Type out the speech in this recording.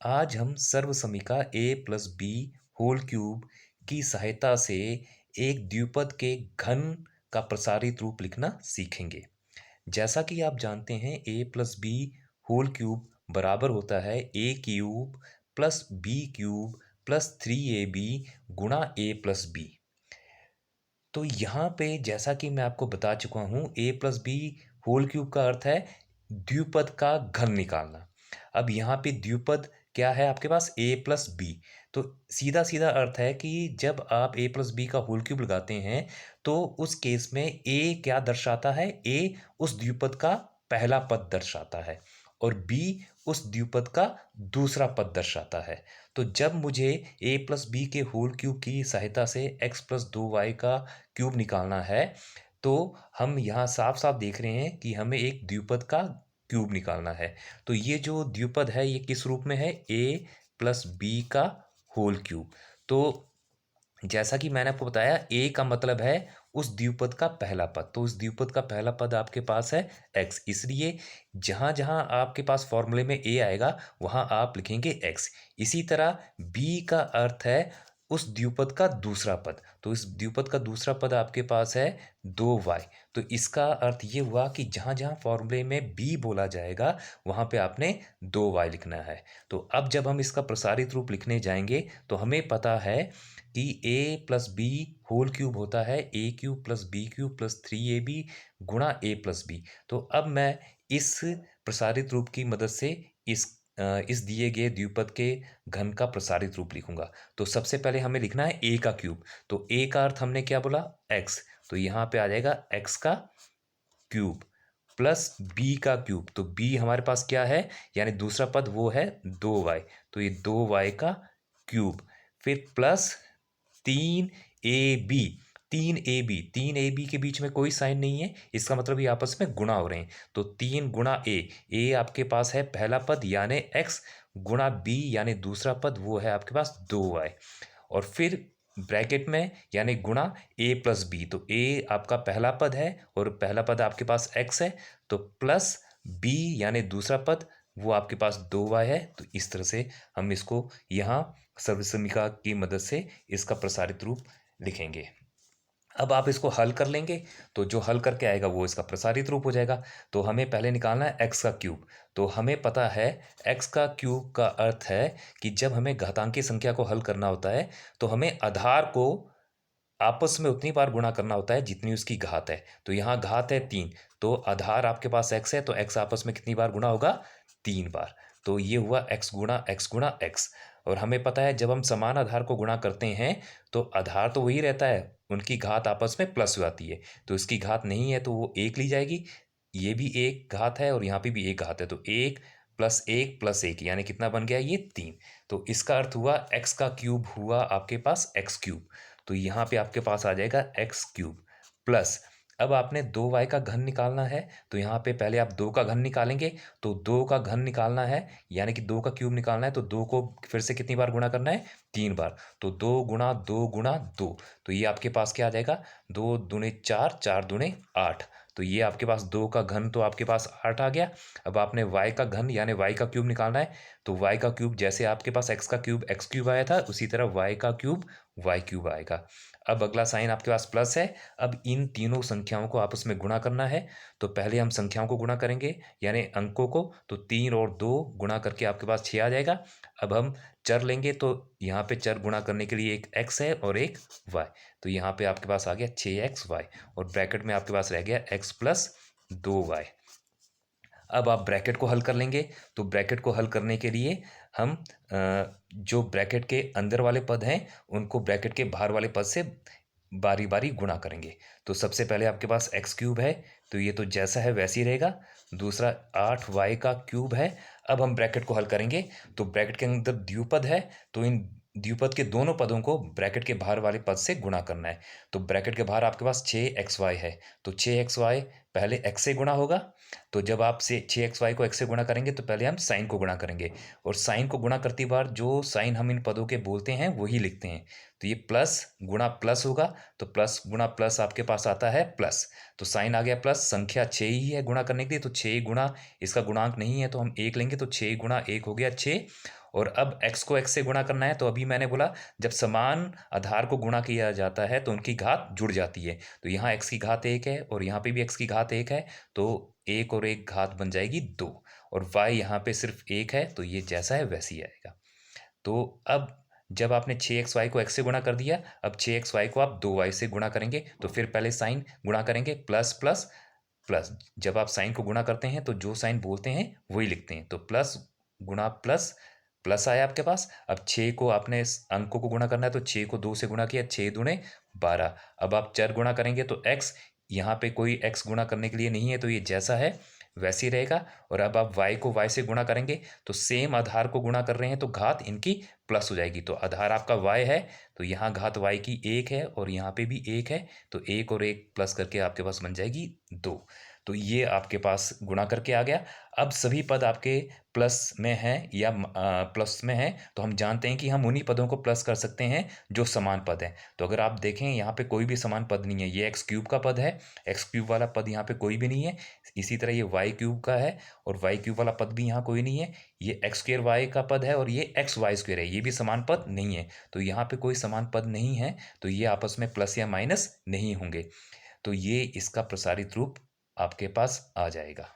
आज हम सर्वसमीका a plus b whole cube की सहायता से एक द्विपद के घन का प्रसारित रूप लिखना सीखेंगे। जैसा कि आप जानते हैं a plus b whole cube बराबर होता है a cube plus b cube plus 3ab गुणा a प्लस बी। तो यहाँ पे जैसा कि मैं आपको बता चुका हूँ a plus b whole cube का अर्थ है द्विपद का घन निकालना। अब यहाँ पे द्विपद क्या है आपके पास a प्लस बी। तो सीधा सीधा अर्थ है कि जब आप a प्लस बी का होल क्यूब लगाते हैं तो उस केस में a क्या दर्शाता है, a उस द्विपद का पहला पद दर्शाता है और b उस द्विपद का दूसरा पद दर्शाता है। तो जब मुझे a प्लस बी के होल क्यूब की सहायता से x प्लस 2y का क्यूब निकालना है तो हम यहाँ साफ साफ देख रहे हैं कि हमें एक द्विपद का क्यूब निकालना है। तो ये जो द्विपद है ये किस रूप में है, a प्लस बी का होल क्यूब। तो जैसा कि मैंने आपको बताया a का मतलब है उस द्विपद का पहला पद, तो उस द्विपद का पहला पद आपके पास है x, इसलिए जहां जहां आपके पास फॉर्मूले में a आएगा वहां आप लिखेंगे x। इसी तरह b का अर्थ है उस द्विपद का दूसरा पद, तो इस द्विपद का दूसरा पद आपके पास है 2y। तो इसका अर्थ ये हुआ कि जहां जहां फॉर्मूले में b बोला जाएगा वहां पे आपने 2y लिखना है। तो अब जब हम इसका प्रसारित रूप लिखने जाएंगे तो हमें पता है कि a plus b whole cube होता है a cube plus b cube plus 3ab गुणा a प्लस बी। तो अब मैं इस प्रसारित रूप की मदद से इस दिए गए द्विपद के घन का प्रसारित रूप लिखूंगा। तो सबसे पहले हमें लिखना है a का क्यूब, तो a का अर्थ हमने क्या बोला x, तो यहाँ पे आ जाएगा x का क्यूब प्लस b का क्यूब, तो b हमारे पास क्या है यानी दूसरा पद वो है 2y, तो ये 2y का क्यूब, फिर प्लस 3ab। 3ab के बीच में कोई साइन नहीं है, इसका मतलब ये आपस में गुणा हो रहे हैं। तो 3 गुणा a आपके पास है पहला पद यानी x गुणा b यानी दूसरा पद वो है आपके पास 2y, और फिर ब्रैकेट में यानी गुणा a प्लस बी। तो a आपका पहला पद है और पहला पद आपके पास x है, तो प्लस b यानी दूसरा पद वो आपके पास 2y है। तो इस तरह से हम इसको यहाँ सर्वसमीका की मदद से इसका प्रसारित रूप लिखेंगे। अब आप इसको हल कर लेंगे तो जो हल करके आएगा वो इसका प्रसारित रूप हो जाएगा। तो हमें पहले निकालना है x का क्यूब, तो हमें पता है x का क्यूब का अर्थ है कि जब हमें घातांकी संख्या को हल करना होता है तो हमें आधार को आपस में उतनी बार गुणा करना होता है जितनी उसकी घात है। तो यहाँ घात है 3, तो आधार आपके पास x है तो x आपस में कितनी बार गुणा होगा, 3 बार। तो ये हुआ x गुणा x गुणा x। और हमें पता है जब हम समान आधार को गुणा करते हैं तो आधार तो वही रहता है, उनकी घात आपस में प्लस हो जाती है। तो इसकी घात नहीं है तो वो 1 ली जाएगी, ये भी एक घात है और यहाँ पे भी एक घात है, तो 1 प्लस 1 यानी कितना बन गया, ये 3। तो इसका अर्थ हुआ x का क्यूब हुआ आपके पास x क्यूब। तो यहाँ पे आपके पास आ जाएगा एक्स क्यूब प्लस, अब आपने 2y का घन निकालना है तो यहाँ पे पहले आप 2 का घन निकालेंगे। तो 2 का घन निकालना है यानी कि 2 का क्यूब निकालना है तो 2 को फिर से कितनी बार गुणा करना है, 3 बार। तो 2 गुणा 2 गुणा 2, तो ये आपके पास क्या आ जाएगा, 2 दूने 4, 4 दूने 8। तो ये आपके पास 2 का घन तो आपके पास 8 आ गया। अब आपने y का घन यानी y का क्यूब निकालना है, तो y का क्यूब जैसे आपके पास x का क्यूब x क्यूब आया था उसी तरह y का क्यूब y क्यूब आएगा। अब अगला साइन आपके पास प्लस है। अब इन तीनों संख्याओं को आपस में गुणा करना है, तो पहले हम संख्याओं को गुणा करेंगे यानी अंकों को, तो 3 और 2 गुणा करके आपके पास 6 आ जाएगा। अब हम चर लेंगे तो यहाँ पे चर गुणा करने के लिए एक x है और एक y, तो यहाँ पे आपके पास आ गया 6xy और ब्रैकेट में आपके पास रह गया x प्लस 2y। अब आप ब्रैकेट को हल कर लेंगे, तो ब्रैकेट को हल करने के लिए हम जो ब्रैकेट के अंदर वाले पद हैं उनको ब्रैकेट के बाहर वाले पद से बारी बारी गुणा करेंगे। तो सबसे पहले आपके पास एक्स क्यूब है तो ये तो जैसा है वैसे ही रहेगा, दूसरा 8y का क्यूब है। अब हम ब्रैकेट को हल करेंगे तो ब्रैकेट के अंदर द्विपद है तो इन द्विपद के दोनों पदों को ब्रैकेट के बाहर वाले पद से गुणा करना है। तो ब्रैकेट के बाहर आपके पास 6xy है, तो 6xy पहले x से गुणा होगा। तो जब आप से 6xy को x से गुणा करेंगे तो पहले हम साइन को गुणा करेंगे, और साइन को गुणा करती बार जो साइन हम इन पदों के बोलते हैं वही लिखते हैं। तो ये प्लस गुणा प्लस होगा, तो प्लस गुणा प्लस आपके पास आता है प्लस, तो साइन आ गया प्लस, संख्या 6 ही है गुणा करने के लिए, तो 6 गुणा इसका गुणांक नहीं है तो हम 1 लेंगे, तो 6 गुणा 1 हो गया 6, और अब x को x से गुणा करना है, तो अभी मैंने बोला जब समान आधार को गुणा किया जाता है तो उनकी घात जुड़ जाती है। तो यहाँ x की घात 1 है और यहाँ पे भी x की घात 1 है, तो 1 और 1 घात बन जाएगी 2, और y यहाँ पे सिर्फ 1 है, तो ये जैसा है वैसे ही आएगा। तो अब जब आपने 6xy को x से गुणा कर दिया, अब 6xy को आप 2y से गुणा करेंगे, तो फिर पहले साइन गुणा करेंगे, प्लस प्लस प्लस। जब आप साइन को गुणा करते हैं तो जो साइन बोलते हैं वही लिखते हैं, तो प्लस गुणा प्लस, प्लस आया आपके पास। अब 6 को आपने अंकों को गुणा करना है, तो 6 को 2 से गुणा किया, 6 दूने 12। अब आप चर गुणा करेंगे तो x, यहाँ पे कोई x गुणा करने के लिए नहीं है, तो ये जैसा है वैसे ही रहेगा। और अब आप y को y से गुणा करेंगे, तो सेम आधार को गुणा कर रहे हैं तो घात इनकी प्लस हो जाएगी। तो आधार आपका y है, तो यहाँ घात y की 1 है और यहाँ पे भी 1 है, तो 1 और 1 प्लस करके आपके पास बन जाएगी 2। तो ये आपके पास गुणा करके आ गया। अब सभी पद आपके प्लस में हैं या प्लस में हैं, तो हम जानते हैं कि हम उन्हीं पदों को प्लस कर सकते हैं जो समान पद हैं। तो अगर आप देखें यहाँ पे कोई भी समान पद नहीं है, ये एक्स क्यूब का पद है, एक्स क्यूब वाला पद यहाँ पे कोई भी नहीं है। इसी तरह ये वाई क्यूब का है और वाई क्यूब वाला पद भी यहाँ कोई नहीं है। ये एक्स स्क्वेयर वाई का पद है और ये एक्स वाई स्क्वेयर है, ये भी समान पद नहीं है। तो यहाँ पे कोई समान पद नहीं है, तो ये आपस में प्लस या माइनस नहीं होंगे। तो ये इसका प्रसारित रूप आपके पास आ जाएगा।